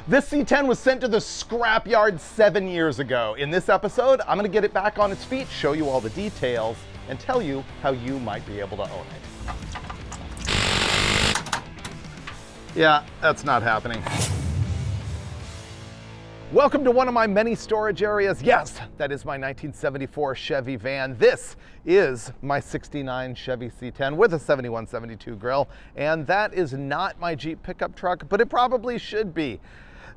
This C10 was sent to the scrapyard 7 years ago. In this episode, I'm gonna get it back on its feet, show you all the details, and tell you how you might be able to own it. Yeah, that's not happening. Welcome to one of my many storage areas. Yes, that is my 1974 Chevy van. This is my 69 Chevy C10 with a 7172 grille, and that is not my Jeep pickup truck, but it probably should be.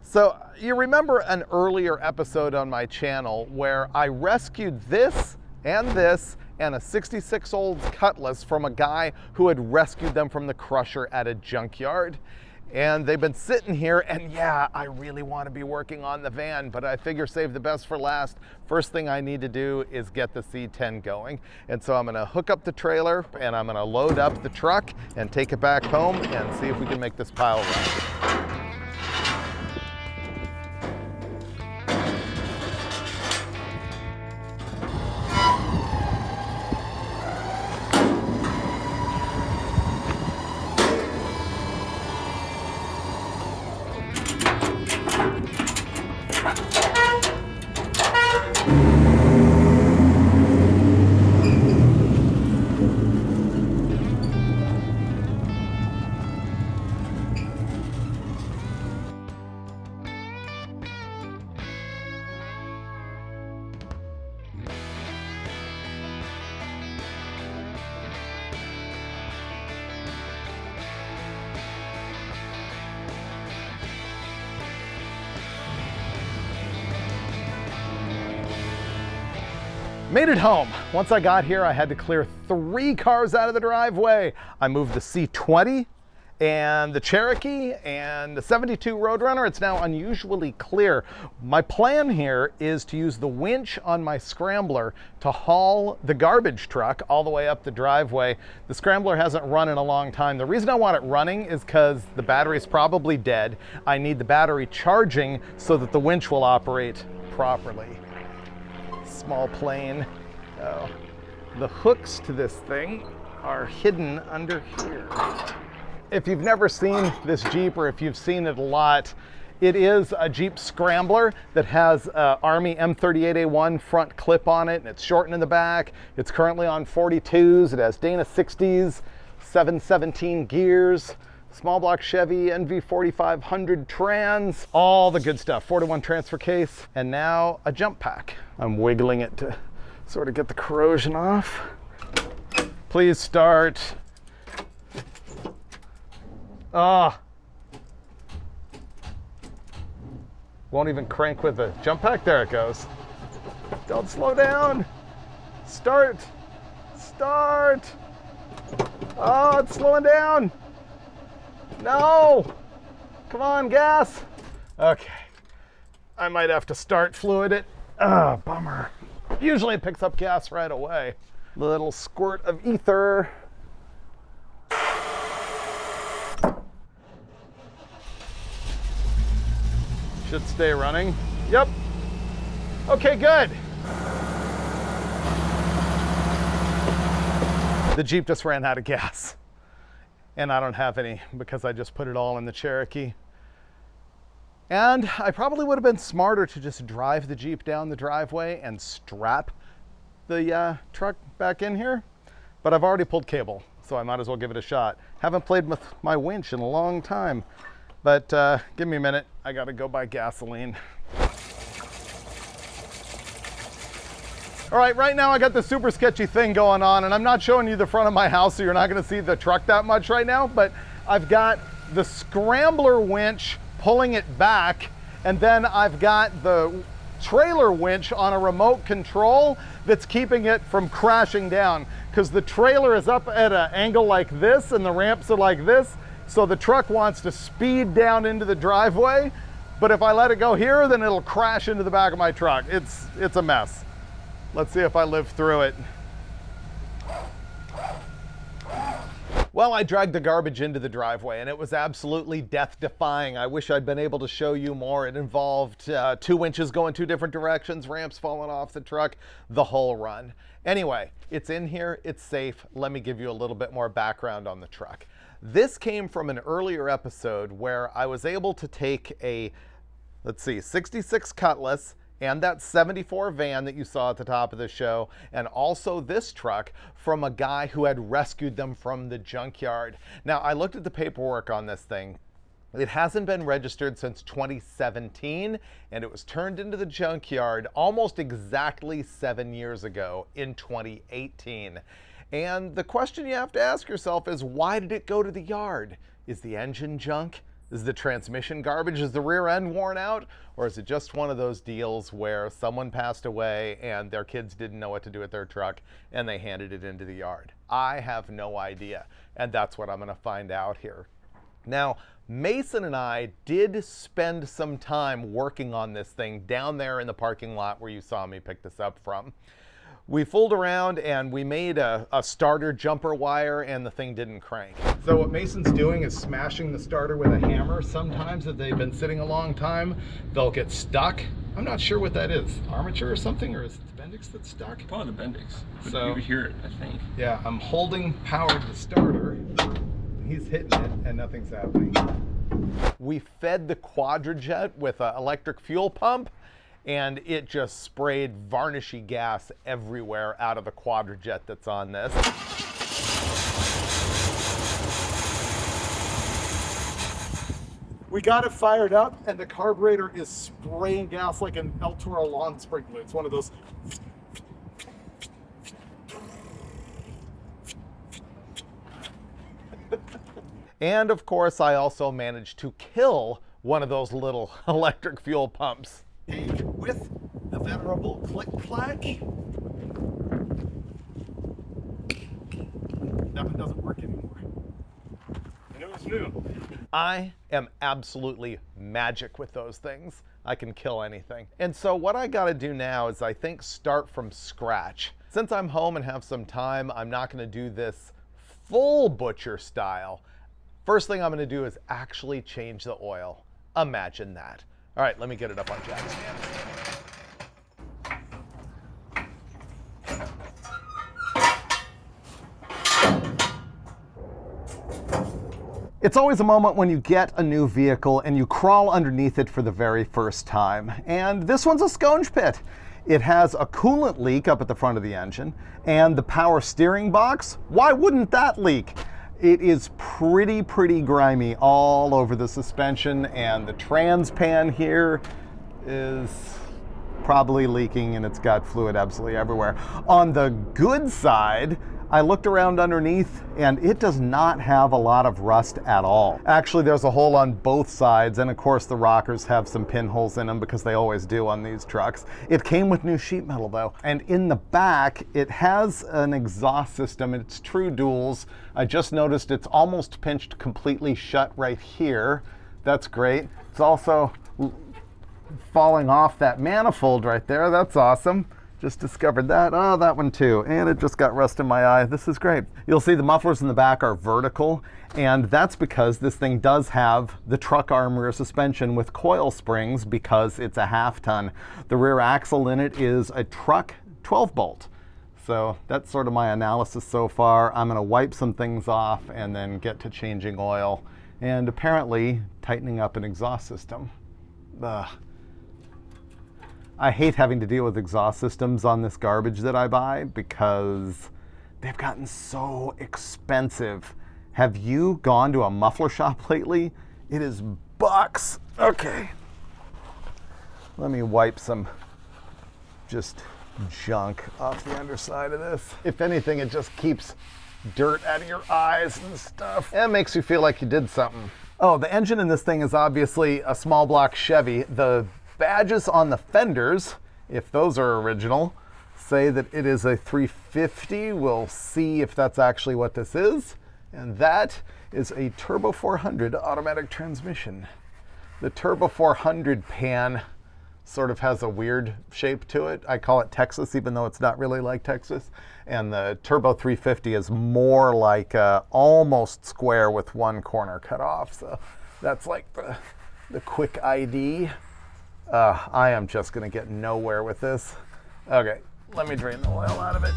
So you remember an earlier episode on my channel where I rescued this and a 66 Olds Cutlass from a guy who had rescued them from the crusher at a junkyard. And they've been sitting here, and yeah, I really want to be working on the van, but I figure save the best for last. First thing I need to do is get the C10 going. And so I'm gonna hook up the trailer and I'm gonna load up the truck and take it back home and see if we can make this pile run. Made it home. Once I got here, I had to clear 3 cars out of the driveway. I moved the C20 and the Cherokee and the 72 Roadrunner. It's now unusually clear. My plan here is to use the winch on my Scrambler to haul the garbage truck all the way up the driveway. The Scrambler hasn't run in a long time. The reason I want it running is because the battery's probably dead. I need the battery charging so that the winch will operate properly. Small plane. Oh. The hooks to this thing are hidden under here. If you've never seen this Jeep, or if you've seen it a lot, it is a Jeep Scrambler that has a Army M38A1 front clip on it, and it's shortened in the back. It's currently on 42s. It has Dana 60s, 717 gears, small block Chevy NV4500 trans, all the good stuff. 4-to-1 transfer case, and now a jump pack. I'm wiggling it to sort of get the corrosion off. Please start. Ah. Won't even crank with the jump pack. There it goes. Don't slow down. Start. Start. Oh, it's slowing down. No! Come on, gas! Okay. I might have to start fluid it. Ah, bummer. Usually it picks up gas right away. Little squirt of ether. Should stay running. Yep. Okay, good. The Jeep just ran out of gas. And I don't have any because I just put it all in the Cherokee. And I probably would have been smarter to just drive the Jeep down the driveway and strap the truck back in here. But I've already pulled cable, so I might as well give it a shot. Haven't played with my winch in a long time. But give me a minute. I gotta go buy gasoline. All right, right now I got this super sketchy thing going on, and I'm not showing you the front of my house, so you're not gonna see the truck that much right now, but I've got the Scrambler winch pulling it back, and then I've got the trailer winch on a remote control that's keeping it from crashing down, because the trailer is up at an angle like this, and the ramps are like this, so the truck wants to speed down into the driveway, but if I let it go here, then it'll crash into the back of my truck. It's a mess. Let's see if I live through it. Well, I dragged the garbage into the driveway and it was absolutely death-defying. I wish I'd been able to show you more. It involved 2 winches going 2 different directions, ramps falling off the truck, the whole run. Anyway, it's in here, it's safe. Let me give you a little bit more background on the truck. This came from an earlier episode where I was able to take a let's see, 66 Cutlass, and that 74 van that you saw at the top of the show, and also this truck from a guy who had rescued them from the junkyard. Now, I looked at the paperwork on this thing. It hasn't been registered since 2017, and it was turned into the junkyard almost exactly 7 years ago in 2018. And the question you have to ask yourself is, why did it go to the yard? Is the engine junk? Is the transmission garbage? Is the rear end worn out? Or is it just one of those deals where someone passed away and their kids didn't know what to do with their truck and they handed it into the yard? I have no idea, and that's what I'm gonna find out here. Now, Mason and I did spend some time working on this thing down there in the parking lot where you saw me pick this up from. We fooled around and we made a starter jumper wire, and the thing didn't crank. So what Mason's doing is smashing the starter with a hammer. Sometimes if they've been sitting a long time, they'll get stuck. I'm not sure what that is. Armature or something, or is it the Bendix that's stuck? Probably the Bendix. So you would hear it, I think. Yeah, I'm holding power to the starter. He's hitting it and nothing's happening. We fed the Quadrajet with an electric fuel pump, and it just sprayed varnishy gas everywhere out of the Quadrajet that's on this. We got it fired up, and the carburetor is spraying gas like an El Toro lawn sprinkler. It's one of those. And of course, I also managed to kill one of those little electric fuel pumps. With the venerable click-clack. That one doesn't work anymore. And it was new. I am absolutely magic with those things. I can kill anything. And so what I gotta do now is, I think, start from scratch. Since I'm home and have some time, I'm not gonna do this full butcher style. First thing I'm gonna do is actually change the oil. Imagine that. All right, let me get it up on jack stands. It's always a moment when you get a new vehicle and you crawl underneath it for the very first time. And this one's a sconge pit. It has a coolant leak up at the front of the engine, and the power steering box, why wouldn't that leak? It is pretty grimy all over the suspension, and the trans pan here is probably leaking, and it's got fluid absolutely everywhere. On the good side, I looked around underneath, and it does not have a lot of rust at all. Actually, there's a hole on both sides, and of course the rockers have some pinholes in them because they always do on these trucks. It came with new sheet metal though, and in the back it has an exhaust system. It's true duals. I just noticed it's almost pinched completely shut right here. That's great. It's also falling off that manifold right there. That's awesome. Just discovered that. Oh, that one too. And it just got rust in my eye. This is great. You'll see the mufflers in the back are vertical, and that's because this thing does have the truck arm rear suspension with coil springs because it's a half-ton. The rear axle in it is a truck 12-bolt. So that's sort of my analysis so far. I'm gonna wipe some things off and then get to changing oil and apparently tightening up an exhaust system. Ugh. I hate having to deal with exhaust systems on this garbage that I buy because they've gotten so expensive. Have you gone to a muffler shop lately? It is bucks. Okay. Let me wipe some just junk off the underside of this. If anything, it just keeps dirt out of your eyes and stuff. And it makes you feel like you did something. Oh, the engine in this thing is obviously a small block Chevy. The badges on the fenders, if those are original, say that it is a 350. We'll see if that's actually what this is. And that is a Turbo 400 automatic transmission. The Turbo 400 pan sort of has a weird shape to it. I call it Texas, even though it's not really like Texas. And the Turbo 350 is more like almost square with one corner cut off. So that's like the quick ID. I am just gonna get nowhere with this. Okay, let me drain the oil out of it.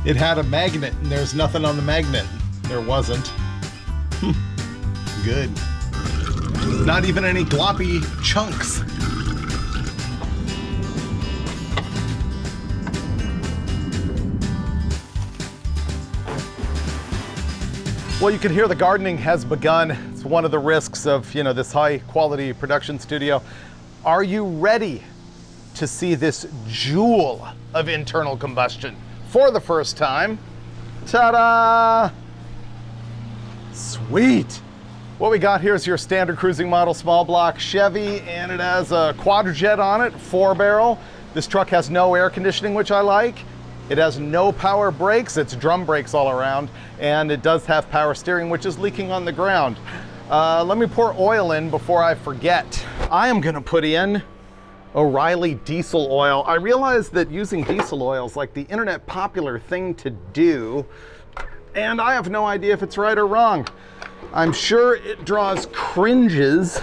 It had a magnet and there's nothing on the magnet. There wasn't. Good. Not even any gloppy chunks. Well, you can hear the gardening has begun. It's one of the risks of, you know, this high quality production studio. Are you ready to see this jewel of internal combustion for the first time? Ta-da! Sweet. What we got here is your standard cruising model small block Chevy, and it has a quadrajet on it, 4-barrel. This truck has no air conditioning, which I like. It has no power brakes, it's drum brakes all around, and it does have power steering, which is leaking on the ground. Let me pour oil in before I forget. I am gonna put in O'Reilly diesel oil. I realize that using diesel oil is like the internet popular thing to do, and I have no idea if it's right or wrong. I'm sure it draws cringes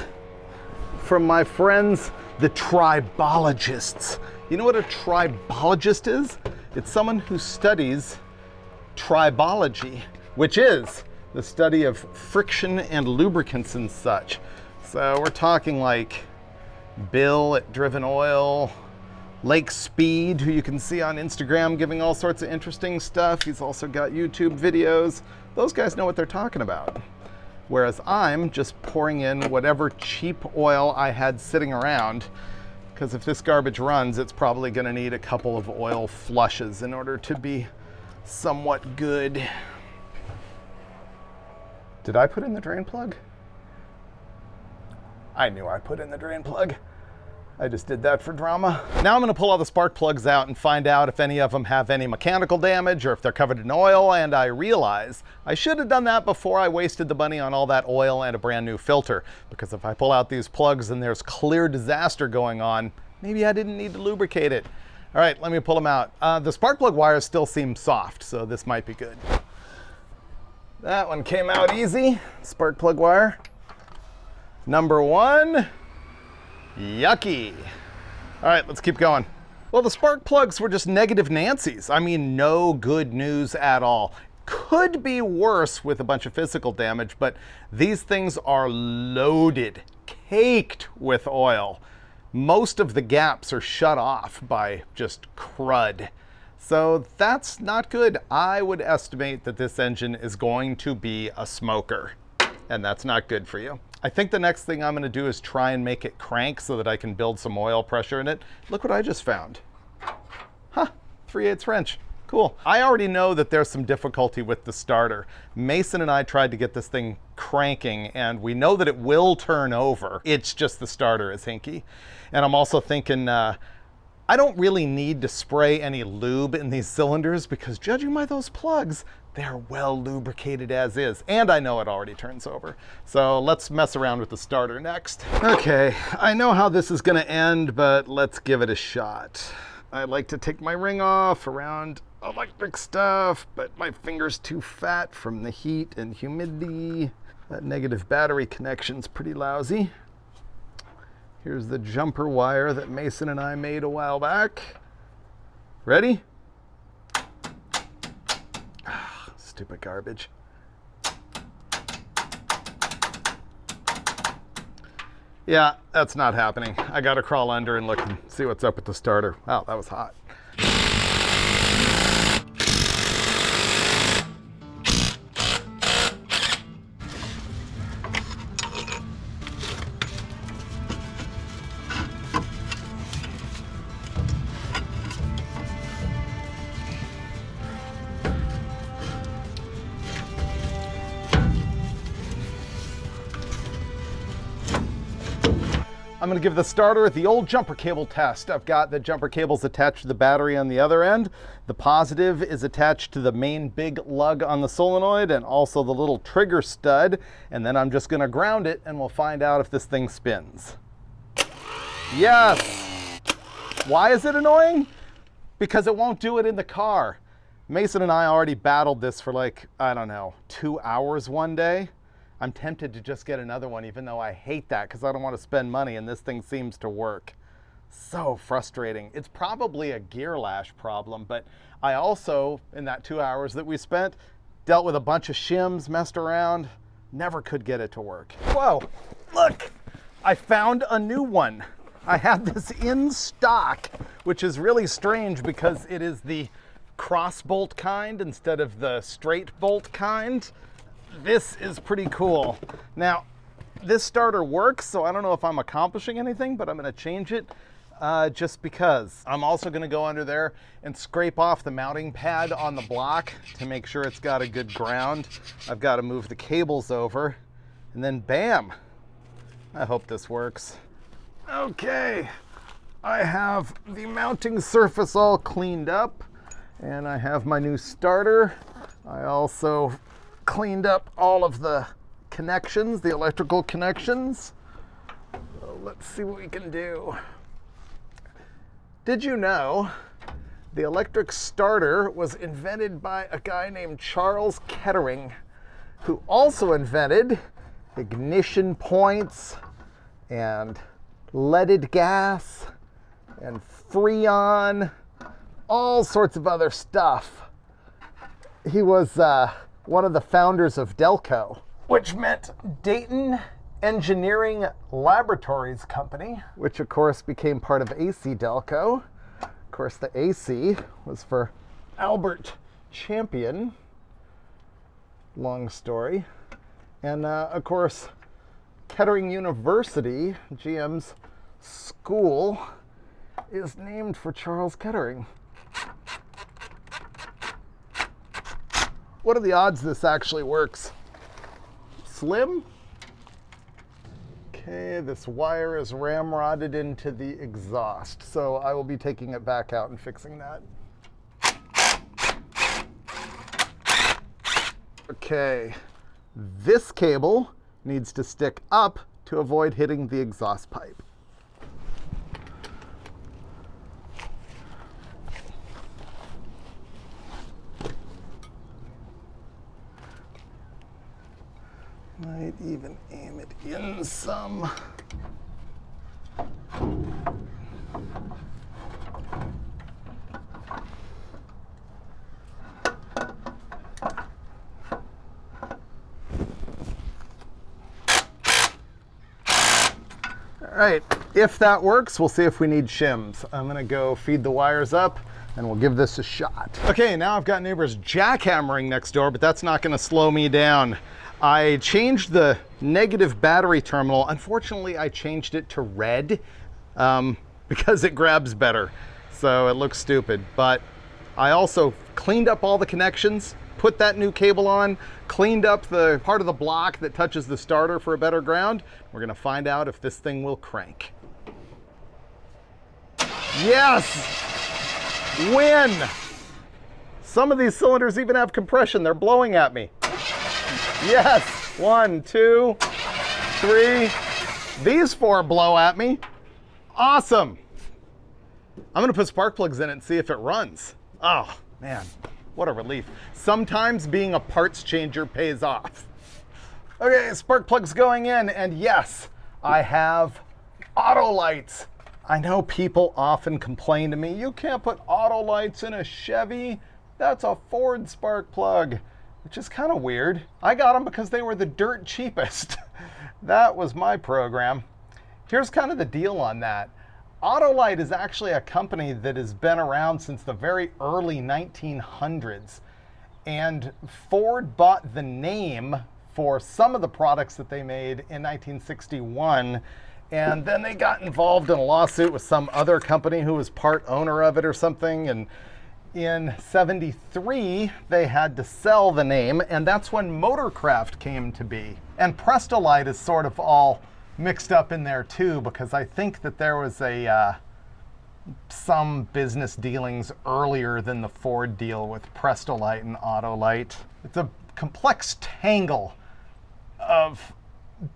from my friends, the tribologists. You know what a tribologist is? It's someone who studies tribology, which is the study of friction and lubricants and such. So we're talking like Bill at Driven Oil, Lake Speed, who you can see on Instagram giving all sorts of interesting stuff. He's also got YouTube videos. Those guys know what they're talking about. Whereas I'm just pouring in whatever cheap oil I had sitting around, because if this garbage runs, it's probably gonna need a couple of oil flushes in order to be somewhat good. Did I put in the drain plug? I knew I put in the drain plug. I just did that for drama. Now I'm gonna pull all the spark plugs out and find out if any of them have any mechanical damage or if they're covered in oil, and I realize I should have done that before I wasted the money on all that oil and a brand new filter, because if I pull out these plugs and there's clear disaster going on, maybe I didn't need to lubricate it. All right, let me pull them out. The spark plug wires still seem soft, so this might be good. That one came out easy. Spark plug wire. Number one. Yucky. All right, let's keep going. Well, the spark plugs were just negative Nancy's. I mean, no good news at all. Could be worse with a bunch of physical damage, but these things are loaded, caked with oil. Most of the gaps are shut off by just crud. So that's not good. I would estimate that this engine is going to be a smoker, and that's not good for you. I think the next thing I'm gonna do is try and make it crank so that I can build some oil pressure in it. Look what I just found. Huh, 3/8 wrench, cool. I already know that there's some difficulty with the starter. Mason and I tried to get this thing cranking, and we know that it will turn over. It's just the starter is hinky. And I'm also thinking, I don't really need to spray any lube in these cylinders, because judging by those plugs, they're well lubricated as is, and I know it already turns over. So let's mess around with the starter next. Okay, I know how this is gonna end, but let's give it a shot. I like to take my ring off around electric stuff, but my finger's too fat from the heat and humidity. That negative battery connection's pretty lousy. Here's the jumper wire that Mason and I made a while back. Ready? Stupid garbage. Yeah, that's not happening. I gotta crawl under and look and see what's up with the starter. Wow, that was hot. I'm gonna give the starter the old jumper cable test. I've got the jumper cables attached to the battery on the other end. The positive is attached to the main big lug on the solenoid and also the little trigger stud. And then I'm just gonna ground it and we'll find out if this thing spins. Yes! Why is it annoying? Because it won't do it in the car. Mason and I already battled this for like, I don't know, 2 hours one day. I'm tempted to just get another one, even though I hate that because I don't want to spend money, and this thing seems to work. So frustrating. It's probably a gear lash problem, but I also, in that 2 hours that we spent, dealt with a bunch of shims, messed around, never could get it to work. Whoa, look, I found a new one. I had this in stock, which is really strange because it is the cross bolt kind instead of the straight bolt kind. This is pretty cool. Now, this starter works, so I don't know if I'm accomplishing anything, but I'm gonna change it just because. I'm also gonna go under there and scrape off the mounting pad on the block to make sure it's got a good ground. I've got to move the cables over, and then bam, I hope this works. Okay, I have the mounting surface all cleaned up, and I have my new starter. I also cleaned up all of the connections, the electrical connections. So let's see what we can do. Did you know the electric starter was invented by a guy named Charles Kettering, who also invented ignition points and leaded gas and freon, all sorts of other stuff. He was one of the founders of Delco, which meant Dayton Engineering Laboratories Company, which of course became part of AC Delco. Of course, the AC was for Albert Champion. Long story. And of course, Kettering University, GM's school, is named for Charles Kettering. What are the odds this actually works? Slim? Okay, this wire is ramrodded into the exhaust, so I will be taking it back out and fixing that. Okay, this cable needs to stick up to avoid hitting the exhaust pipe. Might even aim it in some. All right, if that works, we'll see if we need shims. I'm gonna go feed the wires up and we'll give this a shot. Okay, now I've got neighbors jackhammering next door, but that's not gonna slow me down. I changed the negative battery terminal. Unfortunately, I changed it to red because it grabs better. So it looks stupid, but I also cleaned up all the connections, put that new cable on, cleaned up the part of the block that touches the starter for a better ground. We're gonna find out if this thing will crank. Yes! Win! Some of these cylinders even have compression. They're blowing at me. Yes, 1, 2, 3. These 4 blow at me. Awesome. I'm gonna put spark plugs in it and see if it runs. Oh, man, what a relief. Sometimes being a parts changer pays off. Okay, spark plugs going in, and yes, I have auto lights. I know people often complain to me, you can't put auto lights in a Chevy. That's a Ford spark plug. Which is kind of weird. I got them because they were the dirt cheapest. That was my program. Here's kind of the deal on that. Autolite is actually a company that has been around since the very early 1900s. And Ford bought the name for some of the products that they made in 1961. And then they got involved in a lawsuit with some other company who was part owner of it or something. And in '73, they had to sell the name, and that's when Motorcraft came to be. And Prestolite is sort of all mixed up in there too, because I think that there was some business dealings earlier than the Ford deal with Prestolite and Autolite. It's a complex tangle of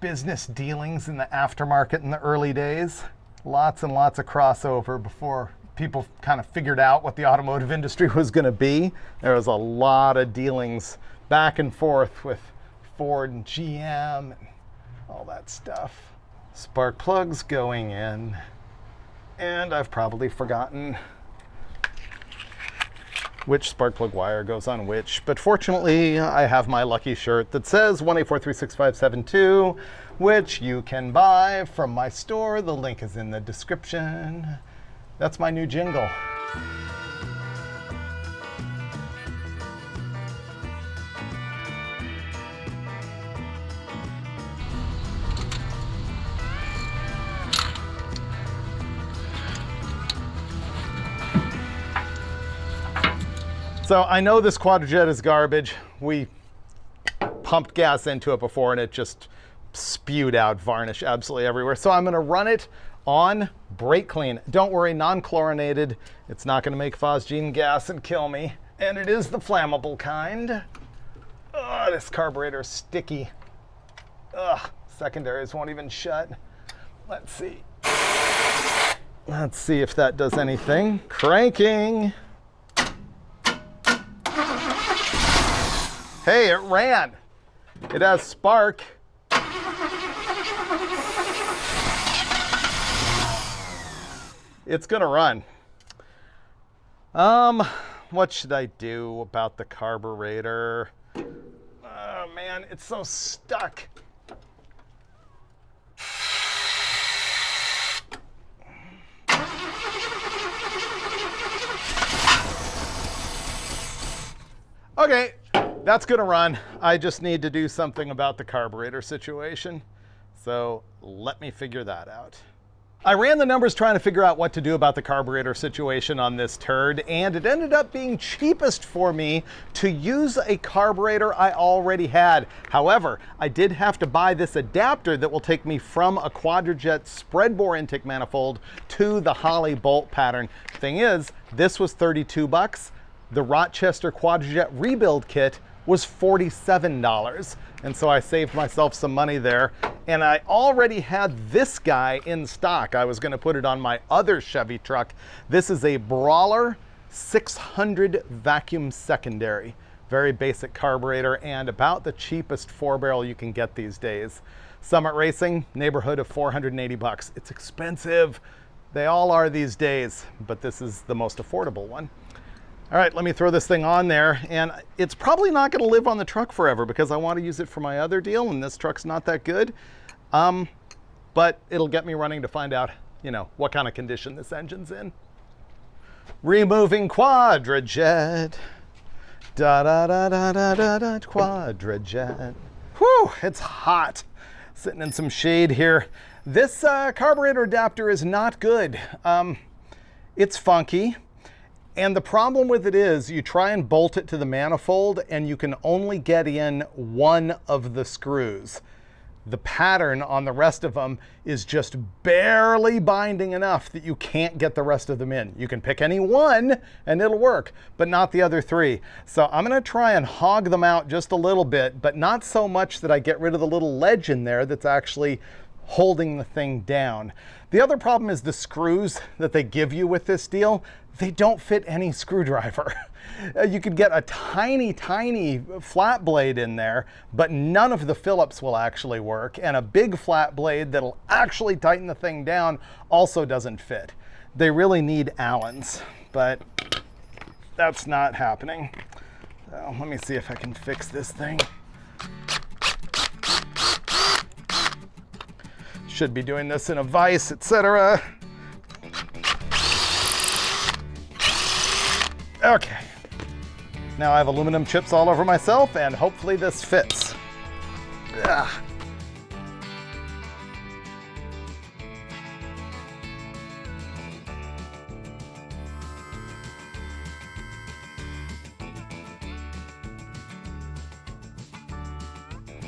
business dealings in the aftermarket in the early days. Lots and lots of crossover before people kind of figured out what the automotive industry was going to be. There was a lot of dealings back and forth with Ford and GM and all that stuff. Spark plugs going in. And I've probably forgotten which spark plug wire goes on which, but fortunately I have my lucky shirt that says 184366572, which you can buy from my store. The link is in the description. That's my new jingle. So I know this Quadrajet is garbage. We pumped gas into it before and it just spewed out varnish absolutely everywhere. So I'm gonna run it on brake clean. Don't worry, non-chlorinated. It's not gonna make phosgene gas and kill me. And it is the flammable kind. Ugh, this carburetor is sticky. Ugh, secondaries won't even shut. Let's see. Let's see if that does anything. Cranking. Hey, it ran. It has spark. It's gonna run. What should I do about the carburetor? Oh man, it's so stuck. Okay. That's gonna run. I just need to do something about the carburetor situation. So let me figure that out. I ran the numbers trying to figure out what to do about the carburetor situation on this turd, and it ended up being cheapest for me to use a carburetor I already had. However, I did have to buy this adapter that will take me from a Quadrajet spread bore intake manifold to the Holley bolt pattern. Thing is, this was 32 bucks. The Rochester Quadrajet rebuild kit was $47. And so I saved myself some money there. And I already had this guy in stock. I was gonna put it on my other Chevy truck. This is a Brawler 600 vacuum secondary. Very basic carburetor and about the cheapest 4-barrel you can get these days. Summit Racing, neighborhood of 480 bucks. It's expensive. They all are these days, but this is the most affordable one. All right, let me throw this thing on there, and it's probably not gonna live on the truck forever because I wanna use it for my other deal, and this truck's not that good. But it'll get me running to find out, you know, what kind of condition this engine's in. Removing Quadrajet. Da-da-da-da-da-da, Quadrajet. Whew, it's hot. Sitting in some shade here. This carburetor adapter is not good. It's funky. And the problem with it is you try and bolt it to the manifold and you can only get in one of the screws. The pattern on the rest of them is just barely binding enough that you can't get the rest of them in. You can pick any one and it'll work, but not the other three. So I'm gonna try and hog them out just a little bit, but not so much that I get rid of the little ledge in there that's actually holding the thing down. The other problem is the screws that they give you with this deal. They don't fit any screwdriver. You could get a tiny, tiny flat blade in there, but none of the Phillips will actually work. And a big flat blade that'll actually tighten the thing down also doesn't fit. They really need Allens, but that's not happening. So let me see if I can fix this thing. Should be doing this in a vise, etc. Okay, now I have aluminum chips all over myself and hopefully this fits. Ugh.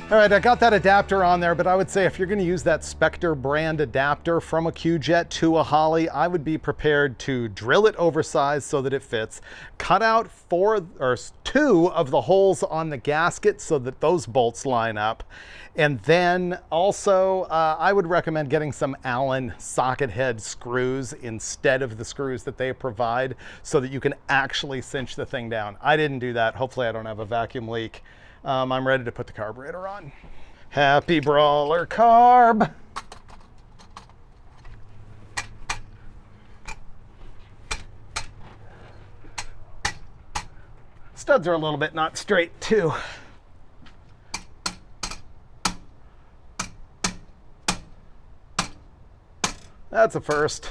All right, I got that adapter on there, but I would say if you're gonna use that Spectre brand adapter from a Q-Jet to a Holley, I would be prepared to drill it oversized so that it fits, cut out 2 of the holes on the gasket so that those bolts line up, and then also I would recommend getting some Allen socket head screws instead of the screws that they provide so that you can actually cinch the thing down. I didn't do that. Hopefully I don't have a vacuum leak. I'm ready to put the carburetor on. Happy Brawler Carb. Studs are a little bit not straight too. That's a first.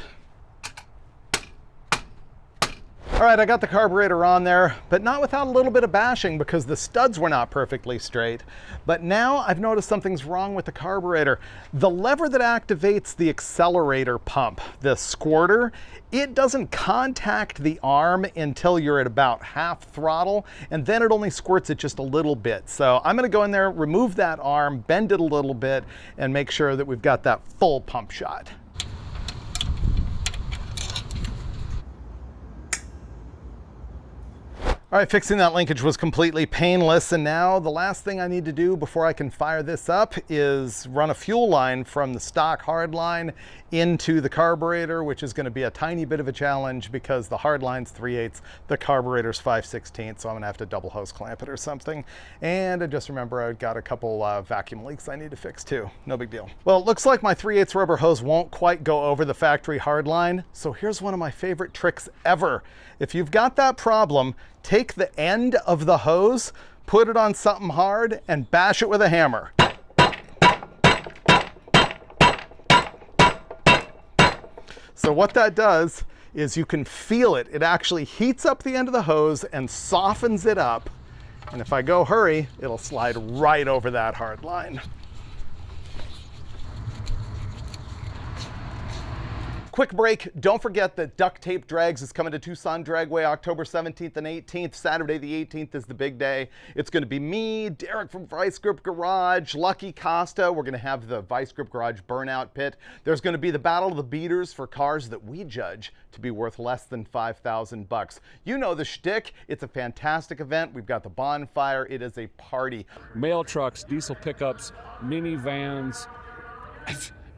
All right, I got the carburetor on there, but not without a little bit of bashing because the studs were not perfectly straight. But now I've noticed something's wrong with the carburetor. The lever that activates the accelerator pump, the squirter, it doesn't contact the arm until you're at about half throttle, and then it only squirts it just a little bit. So I'm gonna go in there, remove that arm, bend it a little bit, and make sure that we've got that full pump shot. All right, fixing that linkage was completely painless, and now the last thing I need to do before I can fire this up is run a fuel line from the stock hard line into the carburetor, which is going to be a tiny bit of a challenge because the hard line's 3/8, the carburetor's 5/16, so I'm going to have to double hose clamp it or something. And I just remember I've got a couple vacuum leaks I need to fix too. No big deal. Well, it looks like my 3/8 rubber hose won't quite go over the factory hard line, so here's one of my favorite tricks ever. If you've got that problem, take the end of the hose, put it on something hard, and bash it with a hammer. So what that does is you can feel it. It actually heats up the end of the hose and softens it up. And if I go hurry, it'll slide right over that hard line. Quick break, don't forget that Duct Tape Drags is coming to Tucson Dragway October 17th and 18th. Saturday the 18th is the big day. It's going to be me, Derek from Vice Grip Garage, Lucky Costa. We're going to have the Vice Grip Garage burnout pit. There's going to be the Battle of the Beaters for cars that we judge to be worth less than $5,000. You know the shtick. It's a fantastic event. We've got the bonfire. It is a party. Mail trucks, diesel pickups, minivans,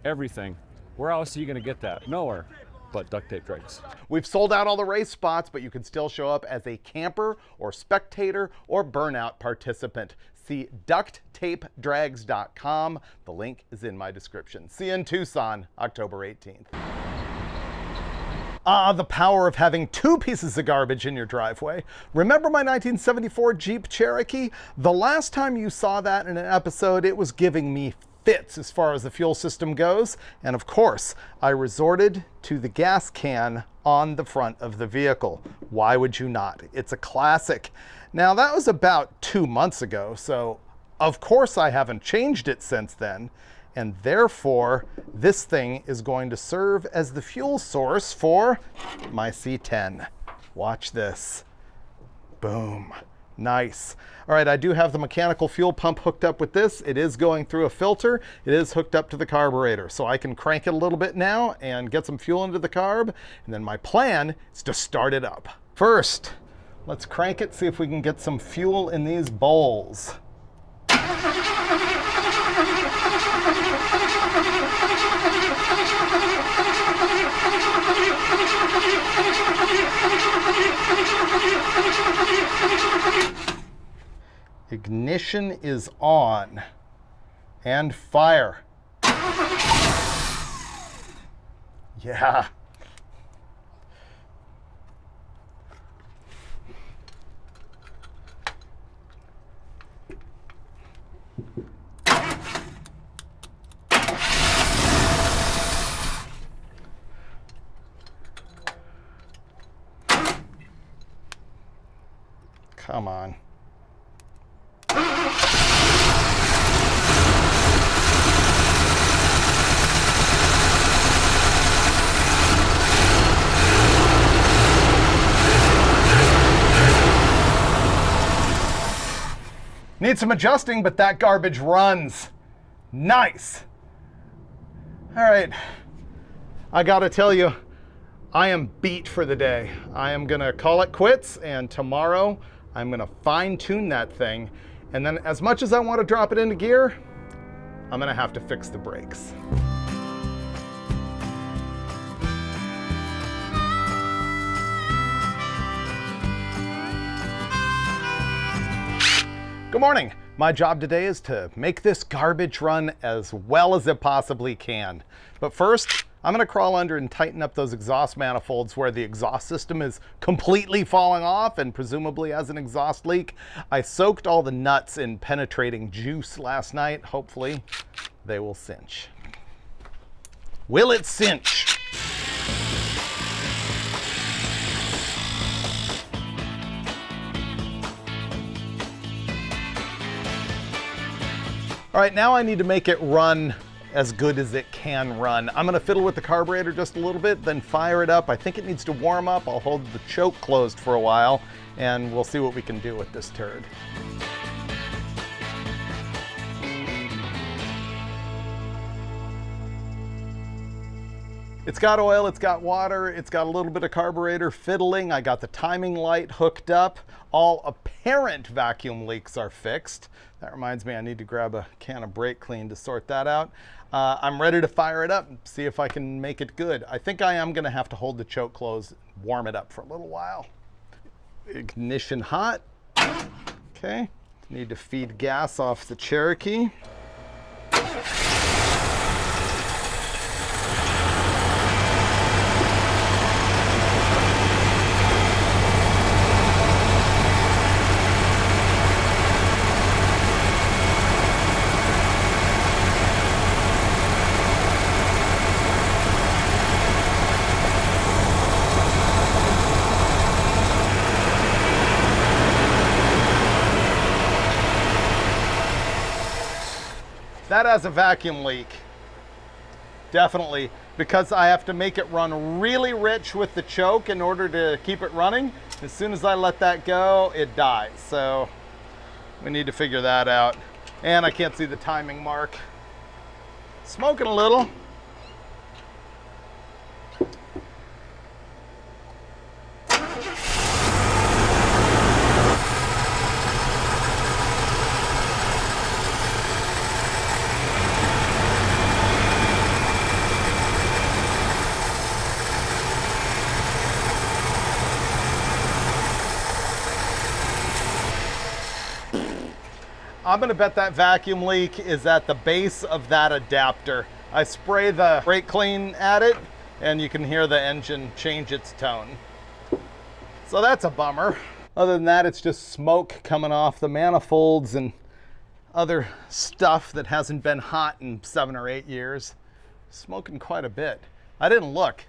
everything. Where else are you going to get that? Nowhere but Duct Tape Drags. We've sold out all the race spots, but you can still show up as a camper or spectator or burnout participant. See DUCTTapeDrags.com. The link is in my description. See you in Tucson, October 18th. Ah, the power of having two pieces of garbage in your driveway. Remember my 1974 Jeep Cherokee? The last time you saw that in an episode, it was giving me fits as far as the fuel system goes. And of course, I resorted to the gas can on the front of the vehicle. Why would you not? It's a classic. Now that was about 2 months ago, so of course I haven't changed it since then. And therefore, this thing is going to serve as the fuel source for my C10. Watch this. Boom. Nice. All right, I do have the mechanical fuel pump hooked up with this. It is going through a filter. It is hooked up to the carburetor. So I can crank it a little bit now and get some fuel into the carb. And then my plan is to start it up. First, let's crank it, see if we can get some fuel in these bowls. Ignition is on and fire. Yeah. Come on. Need some adjusting, but that garbage runs. Nice. All right, I gotta tell you, I am beat for the day. I am gonna call it quits, and tomorrow I'm gonna fine tune that thing. And then as much as I wanna drop it into gear, I'm gonna have to fix the brakes. Good morning. My job today is to make this garbage run as well as it possibly can. But first, I'm gonna crawl under and tighten up those exhaust manifolds where the exhaust system is completely falling off and presumably has an exhaust leak. I soaked all the nuts in penetrating juice last night. Hopefully they will cinch. Will it cinch? All right, now I need to make it run as good as it can run. I'm gonna fiddle with the carburetor just a little bit, then fire it up. I think it needs to warm up. I'll hold the choke closed for a while, and we'll see what we can do with this turd. It's got oil, it's got water, it's got a little bit of carburetor fiddling. I got the timing light hooked up. All apparent vacuum leaks are fixed. That reminds me, I need to grab a can of brake clean to sort that out. I'm ready to fire it up and see if I can make it good. I think I am gonna have to hold the choke closed, warm it up for a little while. Ignition hot. Okay, need to feed gas off the Cherokee. That has a vacuum leak, definitely, because I have to make it run really rich with the choke in order to keep it running. As soon as I let that go, it dies. So we need to figure that out. And I can't see the timing mark. Smoking a little. I'm gonna bet that vacuum leak is at the base of that adapter. I spray the brake clean at it and you can hear the engine change its tone. So that's a bummer. Other than that, it's just smoke coming off the manifolds and other stuff that hasn't been hot in 7 or 8 years. Smoking quite a bit. I didn't look.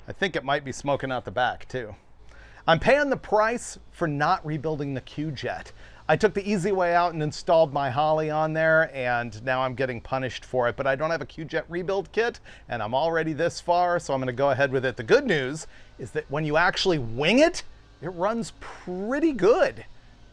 I think it might be smoking out the back too. I'm paying the price for not rebuilding the Q-Jet. I took the easy way out and installed my Holly on there, and now I'm getting punished for it, but I don't have a Q-Jet rebuild kit, and I'm already this far, so I'm gonna go ahead with it. The good news is that when you actually wing it, it runs pretty good.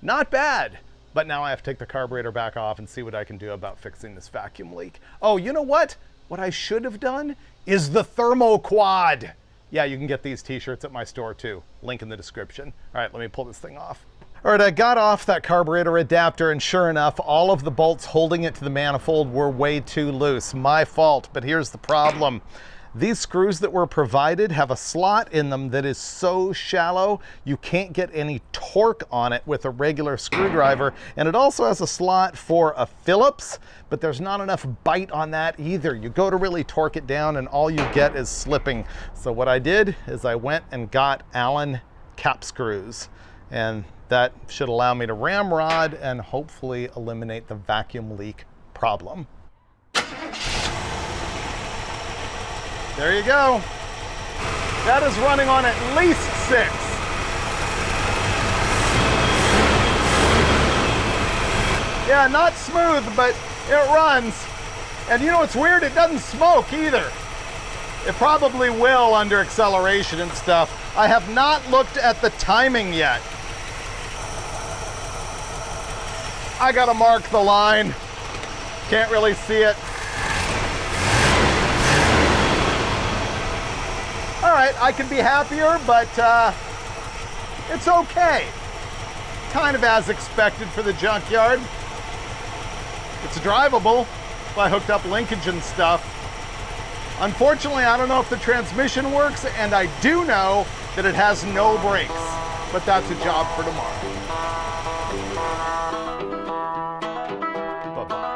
Not bad. But now I have to take the carburetor back off and see what I can do about fixing this vacuum leak. Oh, you know what? What I should have done is the thermo quad. Yeah, you can get these t-shirts at my store too. Link in the description. All right, let me pull this thing off. All right, I got off that carburetor adapter, and sure enough, all of the bolts holding it to the manifold were way too loose. My fault, but here's the problem. These screws that were provided have a slot in them that is so shallow, you can't get any torque on it with a regular screwdriver. And it also has a slot for a Phillips, but there's not enough bite on that either. You go to really torque it down and all you get is slipping. So what I did is I went and got Allen cap screws, and that should allow me to ramrod and hopefully eliminate the vacuum leak problem. There you go. That is running on at least 6. Yeah, not smooth, but it runs. And you know what's weird? It doesn't smoke either. It probably will under acceleration and stuff. I have not looked at the timing yet. I gotta mark the line. Can't really see it. All right, I can be happier, but it's okay. Kind of as expected for the junkyard. It's drivable if I hooked up linkage and stuff. Unfortunately, I don't know if the transmission works, and I do know that it has no brakes, but that's a job for tomorrow. Bye-bye.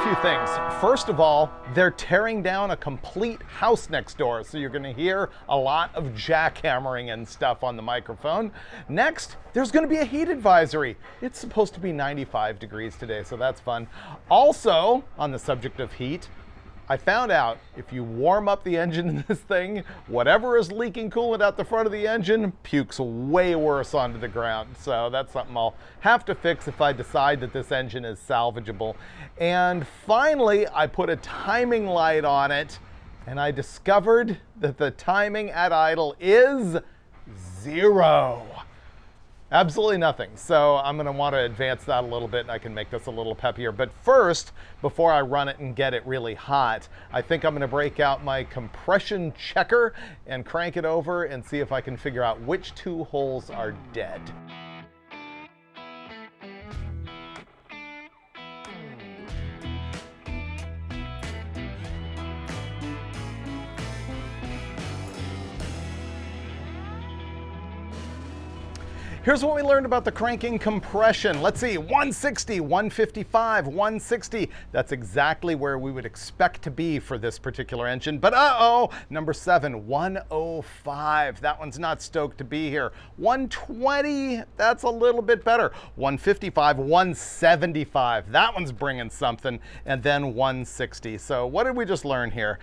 few things. First of all, they're tearing down a complete house next door, so you're going to hear a lot of jackhammering and stuff on the microphone. Next, there's going to be a heat advisory. It's supposed to be 95 degrees today, so that's fun. Also, on the subject of heat, I found out if you warm up the engine in this thing, whatever is leaking coolant out the front of the engine pukes way worse onto the ground. So that's something I'll have to fix if I decide that this engine is salvageable. And finally, I put a timing light on it, and I discovered that the timing at idle is 0. Absolutely nothing. So I'm going to want to advance that a little bit and I can make this a little peppier. But first, before I run it and get it really hot, I think I'm going to break out my compression checker and crank it over and see if I can figure out which 2 holes are dead. Here's what we learned about the cranking compression. Let's see, 160, 155, 160. That's exactly where we would expect to be for this particular engine. But number 7, 105. That one's not stoked to be here. 120, that's a little bit better. 155, 175. That one's bringing something. And then 160. So what did we just learn here?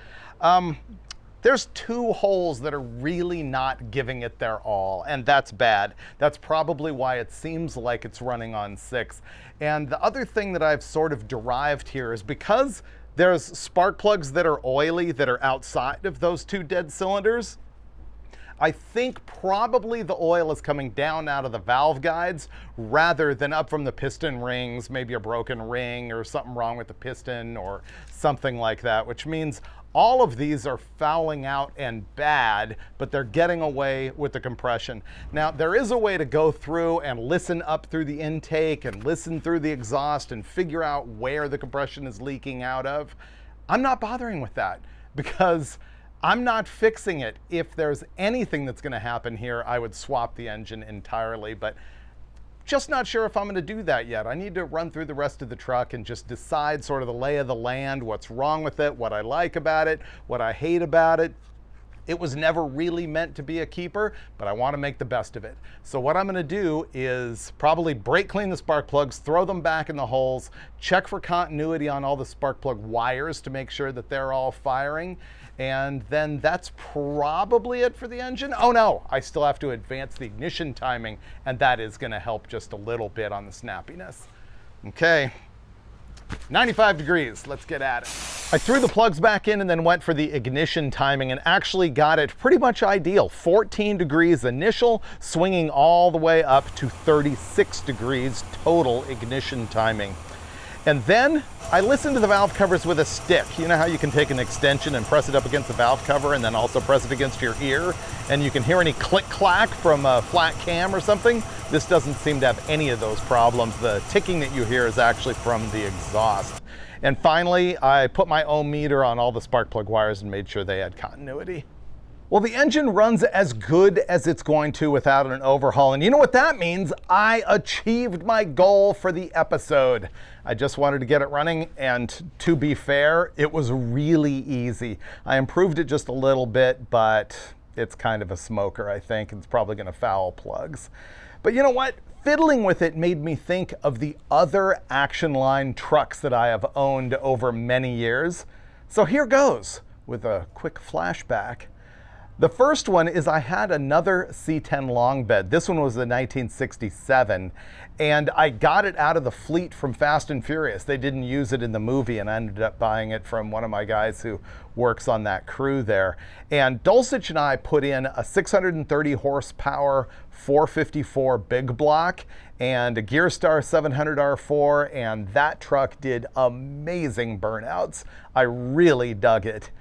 There's 2 holes that are really not giving it their all, and that's bad. That's probably why it seems like it's running on 6. And the other thing that I've sort of derived here is because there's spark plugs that are oily that are outside of those 2 dead cylinders, I think probably the oil is coming down out of the valve guides rather than up from the piston rings, maybe a broken ring or something wrong with the piston or something like that, which means all of these are fouling out and bad, but they're getting away with the compression. Now, there is a way to go through and listen up through the intake and listen through the exhaust and figure out where the compression is leaking out of. I'm not bothering with that because I'm not fixing it. If there's anything that's going to happen here, I would swap the engine entirely, but just not sure if I'm going to do that yet. I need to run through the rest of the truck and just decide sort of the lay of the land, what's wrong with it, what I like about it, what I hate about it. It was never really meant to be a keeper, but I want to make the best of it. So what I'm going to do is probably brake clean the spark plugs, throw them back in the holes, check for continuity on all the spark plug wires to make sure that they're all firing. And then that's probably it for the engine. Oh no, I still have to advance the ignition timing, and that is going to help just a little bit on the snappiness. Okay, 95 degrees, let's get at it. I threw the plugs back in and then went for the ignition timing and actually got it pretty much ideal. 14 degrees initial, swinging all the way up to 36 degrees total ignition timing. And then I listened to the valve covers with a stick. You know how you can take an extension and press it up against the valve cover and then also press it against your ear and you can hear any click-clack from a flat cam or something? This doesn't seem to have any of those problems. The ticking that you hear is actually from the exhaust. And finally, I put my ohm meter on all the spark plug wires and made sure they had continuity. Well, the engine runs as good as it's going to without an overhaul. And you know what that means? I achieved my goal for the episode. I just wanted to get it running, and to be fair, it was really easy. I improved it just a little bit, but it's kind of a smoker, I think. It's probably going to foul plugs. But you know what? Fiddling with it made me think of the other Action Line trucks that I have owned over many years. So here goes with a quick flashback. The first one is I had another C10 long bed. This one was the 1967, and I got it out of the fleet from Fast and Furious. They didn't use it in the movie, and I ended up buying it from one of my guys who works on that crew there. And Dulcich and I put in a 630 horsepower 454 big block and a Gearstar 700 R4, and that truck did amazing burnouts. I really dug it.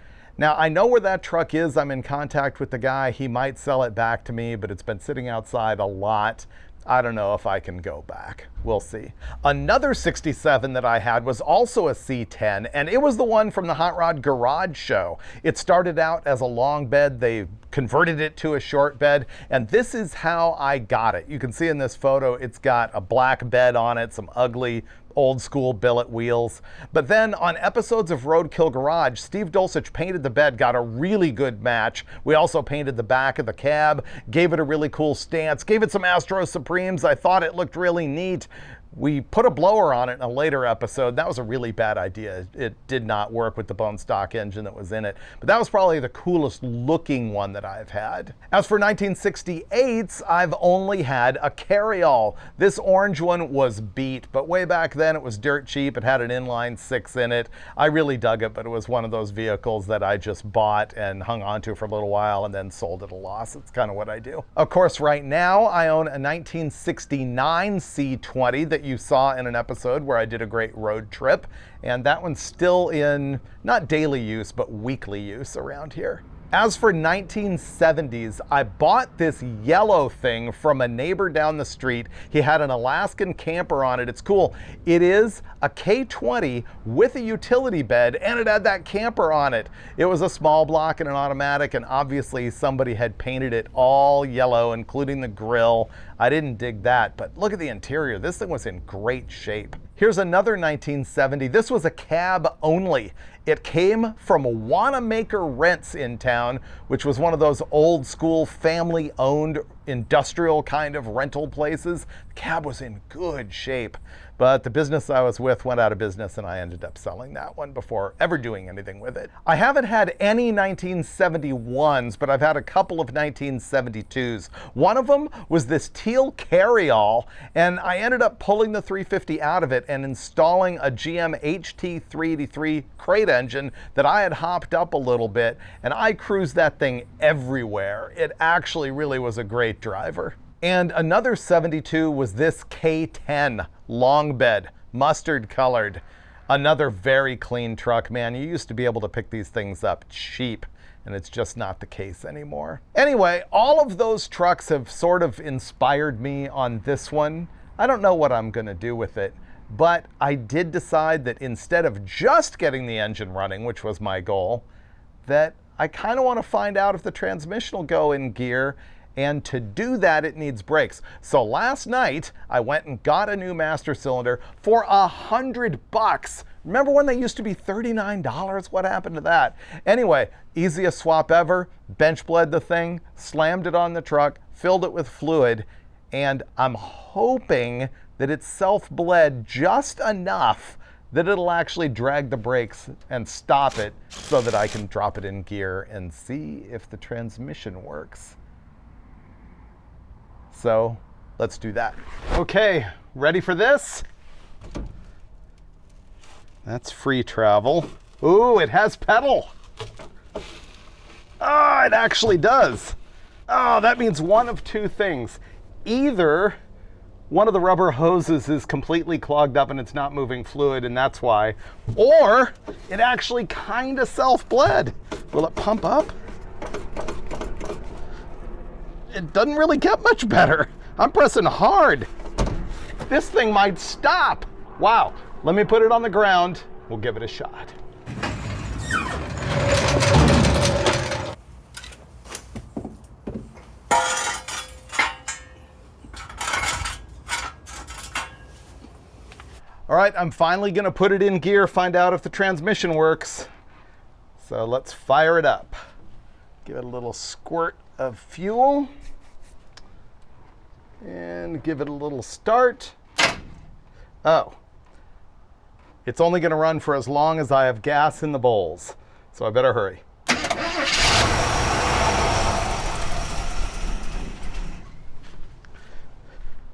Now, I know where that truck is. I'm in contact with the guy. He might sell it back to me, but it's been sitting outside a lot. I don't know if I can go back. We'll see. Another 67 that I had was also a C10, and it was the one from the Hot Rod Garage Show. It started out as a long bed. They converted it to a short bed, and this is how I got it. You can see in this photo, it's got a black bed on it, some ugly old school billet wheels. But then on episodes of Roadkill Garage, Steve Dulcich painted the bed, got a really good match. We also painted the back of the cab, gave it a really cool stance, gave it some Astro Supremes. I thought it looked really neat. We put a blower on it in a later episode. That was a really bad idea. It did not work with the bone stock engine that was in it. But that was probably the coolest looking one that I've had. As for 1968s, I've only had a carryall. This orange one was beat, but way back then it was dirt cheap. It had an inline 6 in it. I really dug it, but it was one of those vehicles that I just bought and hung on to for a little while and then sold at a loss. It's kind of what I do. Of course, right now I own a 1969 C20 that you saw in an episode where I did a great road trip, and that one's still in not daily use but weekly use around here. As for 1970s, I bought this yellow thing from a neighbor down the street. He had an Alaskan camper on it. It's cool. It is a K20 with a utility bed, and it had that camper on it. It was a small block and an automatic, and obviously somebody had painted it all yellow, including the grille. I didn't dig that, but look at the interior. This thing was in great shape. Here's another 1970. This was a cab only. It came from Wanamaker Rents in town, which was one of those old school family-owned industrial kind of rental places. The cab was in good shape, but the business I was with went out of business and I ended up selling that one before ever doing anything with it. I haven't had any 1971s, but I've had a couple of 1972s. One of them was this teal carryall, and I ended up pulling the 350 out of it and installing a GM HT383 crate engine that I had hopped up a little bit, and I cruised that thing everywhere. It actually really was a great driver. And another 72 was this K10 long bed, mustard colored. Another very clean truck, man. You used to be able to pick these things up cheap, and it's just not the case anymore. Anyway, all of those trucks have sort of inspired me on this one. I don't know what I'm gonna do with it, but I did decide that instead of just getting the engine running, which was my goal, that I kind of want to find out if the transmission will go in gear, and to do that it needs brakes. So last night I went and got a new master cylinder for $100. Remember when they used to be $39? What happened to that? Anyway, easiest swap ever. Bench bled the thing, slammed it on the truck, filled it with fluid, and I'm hoping that it's self-bled just enough that it'll actually drag the brakes and stop it so that I can drop it in gear and see if the transmission works. So let's do that. Okay, ready for this? That's free travel. Ooh, it has pedal. Oh, it actually does. Oh, that means one of two things. Either one of the rubber hoses is completely clogged up and it's not moving fluid, and that's why. Or it actually kind of self-bled. Will it pump up? It doesn't really get much better. I'm pressing hard. This thing might stop. Wow. Let me put it on the ground. We'll give it a shot. All right, I'm finally gonna put it in gear, find out if the transmission works. So let's fire it up. Give it a little squirt of fuel and give it a little start. Oh, it's only gonna run for as long as I have gas in the bowls, so I better hurry.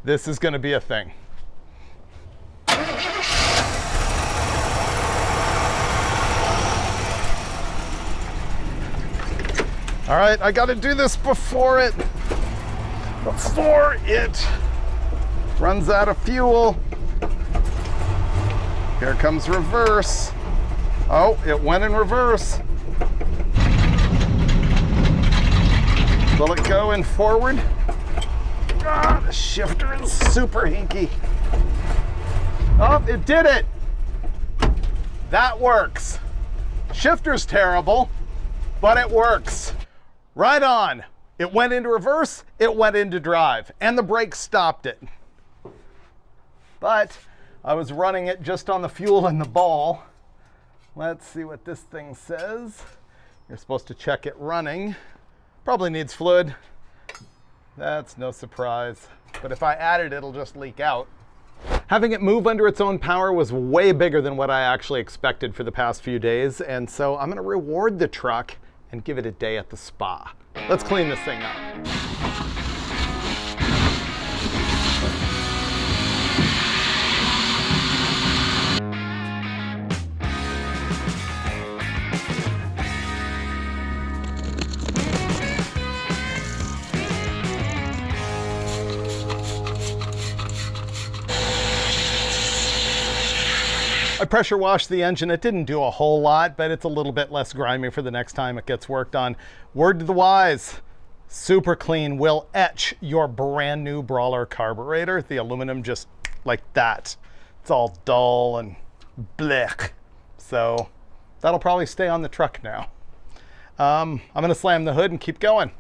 This is gonna be a thing. All right, I gotta do this before it runs out of fuel. Here comes reverse. Oh, it went in reverse. Will it go in forward? Ah, the shifter is super hinky. Oh, it did it. That works. Shifter's terrible, but it works. Right on. It went into reverse, it went into drive, and the brakes stopped it. But I was running it just on the fuel and the ball. Let's see what this thing says. You're supposed to check it running. Probably needs fluid. That's no surprise. But if I add it, it'll just leak out. Having it move under its own power was way bigger than what I actually expected for the past few days, and so I'm going to reward the truck and give it a day at the spa. Let's clean this thing up. I pressure washed the engine. It didn't do a whole lot, but it's a little bit less grimy for the next time it gets worked on. Word to the wise, super clean will etch your brand new Brawler carburetor. The aluminum just like that. It's all dull and blech. So that'll probably stay on the truck now. I'm gonna slam the hood and keep going.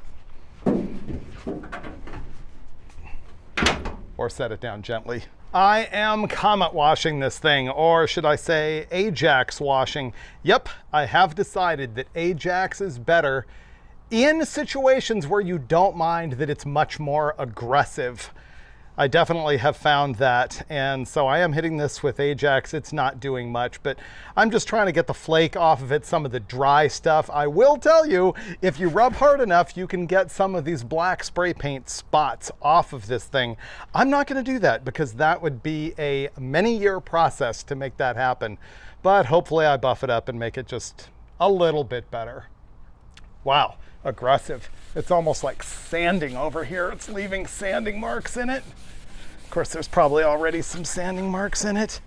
Or set it down gently. I am Comet washing this thing, or should I say Ajax washing. Yep, I have decided that Ajax is better in situations where you don't mind that it's much more aggressive. I definitely have found that, and so I am hitting this with Ajax. It's not doing much, but I'm just trying to get the flake off of it, some of the dry stuff. I will tell you, if you rub hard enough, you can get some of these black spray paint spots off of this thing. I'm not going to do that because that would be a many-year process to make that happen, but hopefully I buff it up and make it just a little bit better. Wow, aggressive. It's almost like sanding over here. It's leaving sanding marks in it. Of course, there's probably already some sanding marks in it.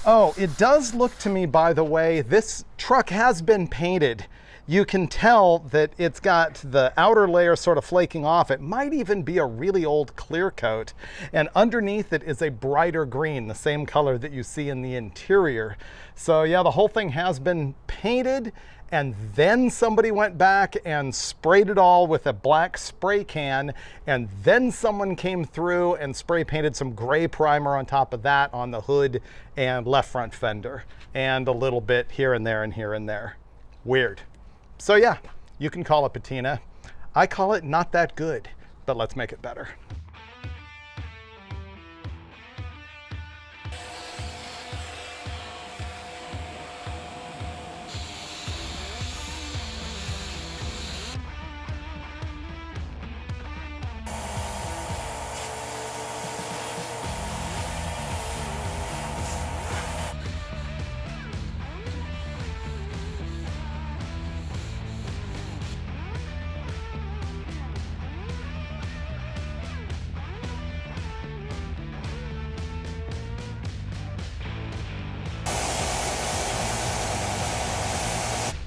Oh, it does look to me, by the way, this truck has been painted. You can tell that it's got the outer layer sort of flaking off. It might even be a really old clear coat. And underneath it is a brighter green, the same color that you see in the interior. So yeah, the whole thing has been painted, and then somebody went back and sprayed it all with a black spray can, and then someone came through and spray painted some gray primer on top of that on the hood and left front fender, and a little bit here and there and here and there. Weird. So yeah, you can call it patina. I call it not that good, but let's make it better.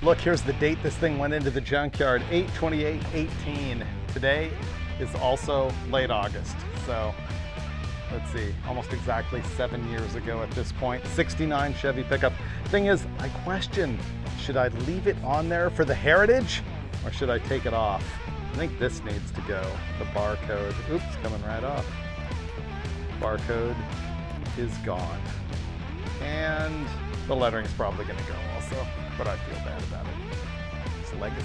Look, here's the date this thing went into the junkyard, 8/28/18. Today is also late August, so let's see, almost exactly 7 years ago at this point. 69 Chevy pickup. Thing is, I question, should I leave it on there for the heritage or should I take it off? I think this needs to go. The barcode, oops, coming right off. Barcode is gone. And the lettering's probably gonna go also, but I feel bad about it. It's legacy.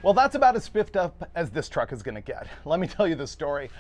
Well, that's about as spiffed up as this truck is gonna get. Let me tell you the story.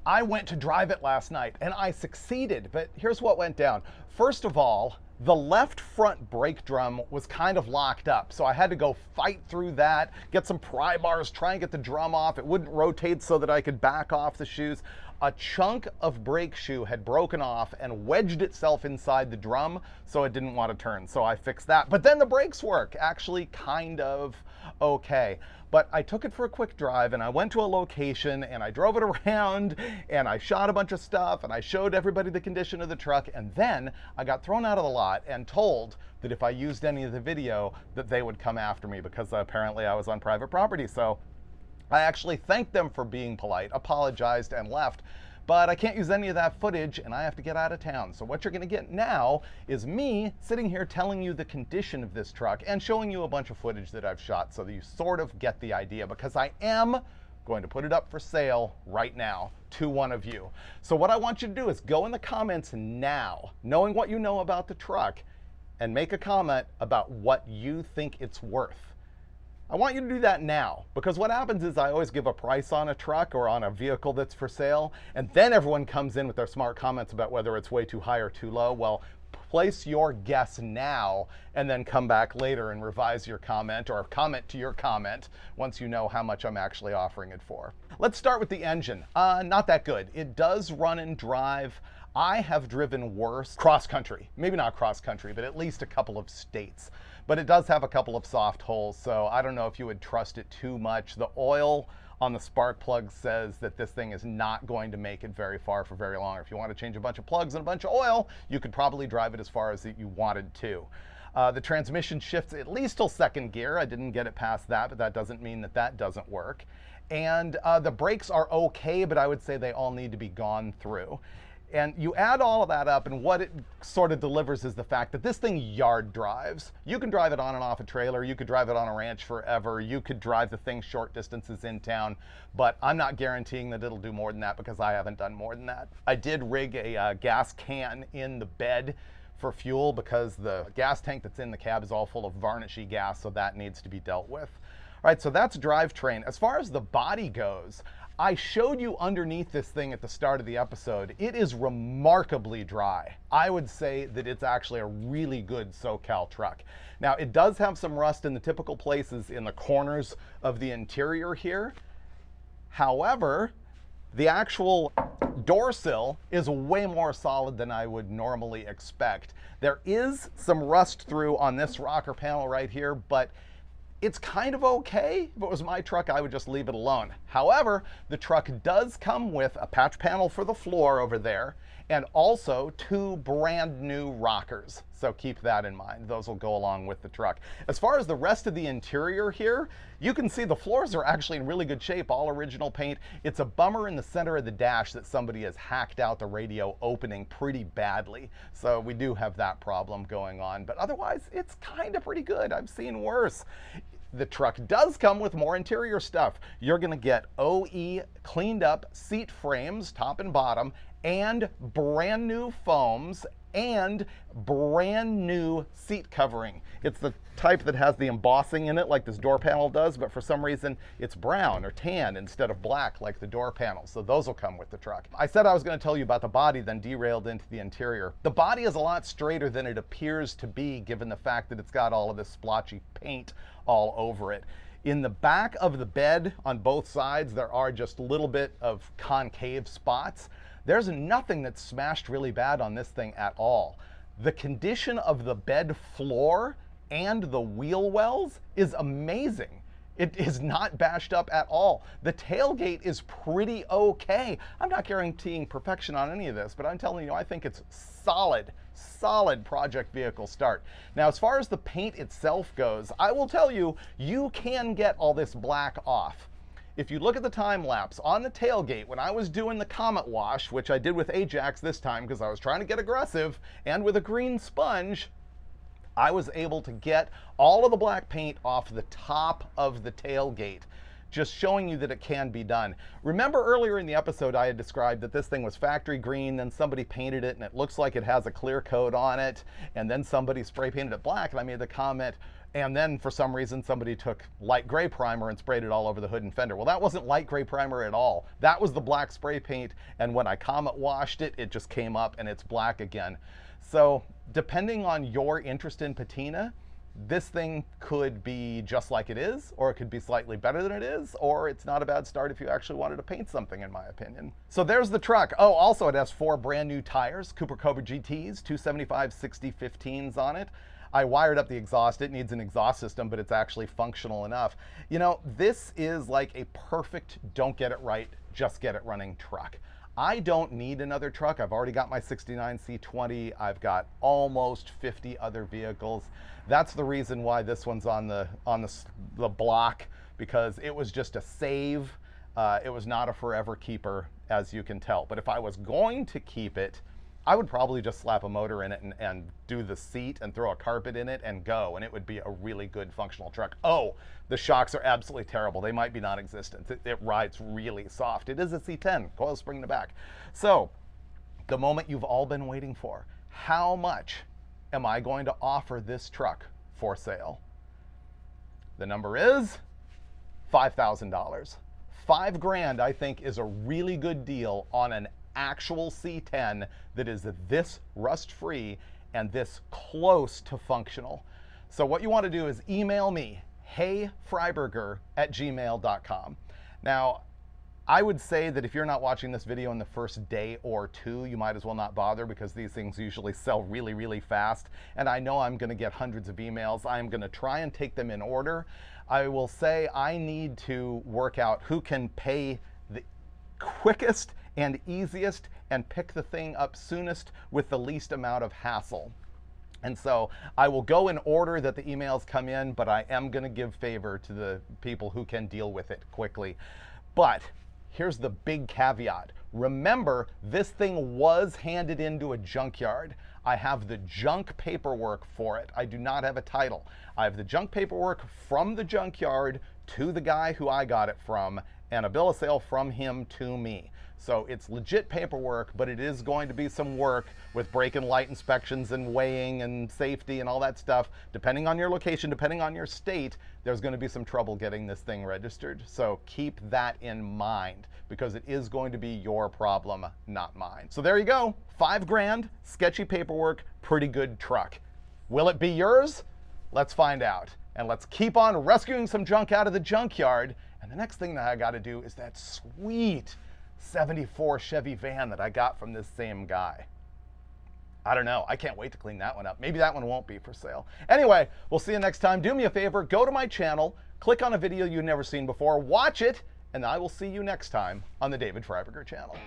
I went to drive it last night and I succeeded, but here's what went down. First of all, the left front brake drum was kind of locked up, so I had to go fight through that, get some pry bars, try and get the drum off. It wouldn't rotate so that I could back off the shoes. A chunk of brake shoe had broken off and wedged itself inside the drum, so it didn't want to turn. So I fixed that. But then the brakes work, actually kind of okay. But I took it for a quick drive and I went to a location and I drove it around and I shot a bunch of stuff and I showed everybody the condition of the truck, and then I got thrown out of the lot. lot and told that if I used any of the video that they would come after me because apparently I was on private property. So I actually thanked them for being polite, apologized, and left. But I can't use any of that footage and I have to get out of town. So what you're gonna get now is me sitting here telling you the condition of this truck and showing you a bunch of footage that I've shot so that you sort of get the idea, because I am going to put it up for sale right now to one of you. So what I want you to do is go in the comments now, knowing what you know about the truck, and make a comment about what you think it's worth. I want you to do that now, because what happens is I always give a price on a truck or on a vehicle that's for sale, and then everyone comes in with their smart comments about whether it's way too high or too low. Well, place your guess now and then come back later and revise your comment, or comment to your comment once you know how much I'm actually offering it for. Let's start with the engine. Not that good. It does run and drive. I have driven worse cross country, maybe not cross country, but at least a couple of states. But it does have a couple of soft holes, so I don't know if you would trust it too much. The oil on the spark plug says that this thing is not going to make it very far for very long. If you want to change a bunch of plugs and a bunch of oil, you could probably drive it as far as you wanted to. The transmission shifts at least till second gear. I didn't get it past that, but that doesn't mean that that doesn't work. And the brakes are okay, but I would say they all need to be gone through. And you add all of that up, and what it sort of delivers is the fact that this thing yard drives. You can drive it on and off a trailer, you could drive it on a ranch forever, you could drive the thing short distances in town, but I'm not guaranteeing that it'll do more than that because I haven't done more than that. I did rig a gas can in the bed for fuel because the gas tank that's in the cab is all full of varnishy gas, so that needs to be dealt with. All right, so that's drivetrain. As far as the body goes, I showed you underneath this thing at the start of the episode. It is remarkably dry. I would say that it's actually a really good SoCal truck. Now, it does have some rust in the typical places in the corners of the interior here. However, the actual door sill is way more solid than I would normally expect. There is some rust through on this rocker panel right here, but it's kind of okay. If it was my truck, I would just leave it alone. However, the truck does come with a patch panel for the floor over there and also 2 brand new rockers. So keep that in mind. Those will go along with the truck. As far as the rest of the interior here, you can see the floors are actually in really good shape, all original paint. It's a bummer in the center of the dash that somebody has hacked out the radio opening pretty badly. So we do have that problem going on, but otherwise it's kind of pretty good. I've seen worse. The truck does come with more interior stuff. You're gonna get OE cleaned up seat frames, top and bottom, and brand new foams and brand new seat covering. It's the type that has the embossing in it like this door panel does, but for some reason it's brown or tan instead of black like the door panels. So those will come with the truck. I said I was going to tell you about the body, then derailed into the interior. The body is a lot straighter than it appears to be, given the fact that it's got all of this splotchy paint all over it. In the back of the bed on both sides, there are just a little bit of concave spots. There's nothing that's smashed really bad on this thing at all. The condition of the bed floor and the wheel wells is amazing. It is not bashed up at all. The tailgate is pretty okay. I'm not guaranteeing perfection on any of this, but I'm telling you, I think it's solid project vehicle start. Now, as far as the paint itself goes, I will tell you, you can get all this black off. If you look at the time lapse on the tailgate, when I was doing the Comet wash, which I did with Ajax this time because I was trying to get aggressive, and with a green sponge, I was able to get all of the black paint off the top of the tailgate, just showing you that it can be done. Remember earlier in the episode I had described that this thing was factory green, then somebody painted it and it looks like it has a clear coat on it, and then somebody spray painted it black, and I made the comment, and then for some reason somebody took light gray primer and sprayed it all over the hood and fender. Well, that wasn't light gray primer at all. That was the black spray paint, and when I Comet washed it, it just came up and it's black again. So depending on your interest in patina, this thing could be just like it is, or it could be slightly better than it is, or it's not a bad start if you actually wanted to paint something, in my opinion. So there's the truck. Oh, also it has 4 brand new tires, Cooper Cobra GTs, 275/60/15s on it. I wired up the exhaust. It needs an exhaust system, but it's actually functional enough. You know, this is like a perfect don't get it right, just get it running truck. I don't need another truck. I've already got my 69 C20. I've got almost 50 other vehicles. That's the reason why this one's on the block, because it was just a save. It was not a forever keeper, as you can tell. But if I was going to keep it, I would probably just slap a motor in it and do the seat and throw a carpet in it and go, and it would be a really good functional truck. Oh, the shocks are absolutely terrible. They might be non-existent. It rides really soft. It is a C10, coil spring in the back. So, the moment you've all been waiting for, how much am I going to offer this truck for sale? The number is $5,000. $5,000, I think, is a really good deal on an actual C10 that is this rust-free and this close to functional. So what you want to do is email me, HeyFreiburger@gmail.com. Now, I would say that if you're not watching this video in the first day or two, you might as well not bother, because these things usually sell really, really fast. And I know I'm going to get hundreds of emails. I'm going to try and take them in order. I will say I need to work out who can pay the quickest and easiest and pick the thing up soonest with the least amount of hassle. And so I will go in order that the emails come in, but I am going to give favor to the people who can deal with it quickly. But here's the big caveat. Remember, this thing was handed into a junkyard. I have the junk paperwork for it. I do not have a title. I have the junk paperwork from the junkyard to the guy who I got it from, and a bill of sale from him to me. So it's legit paperwork, but it is going to be some work with brake and light inspections and weighing and safety and all that stuff. Depending on your location, depending on your state, there's going to be some trouble getting this thing registered. So keep that in mind, because it is going to be your problem, not mine. So there you go. $5,000, sketchy paperwork, pretty good truck. Will it be yours? Let's find out. And let's keep on rescuing some junk out of the junkyard. And the next thing that I got to do is that sweet 74 Chevy van that I got from this same guy. I don't know. I can't wait to clean that one up. Maybe that one won't be for sale. Anyway, we'll see you next time. Do me a favor, go to my channel, click on a video you've never seen before, watch it, and I will see you next time on the David Freiburger channel.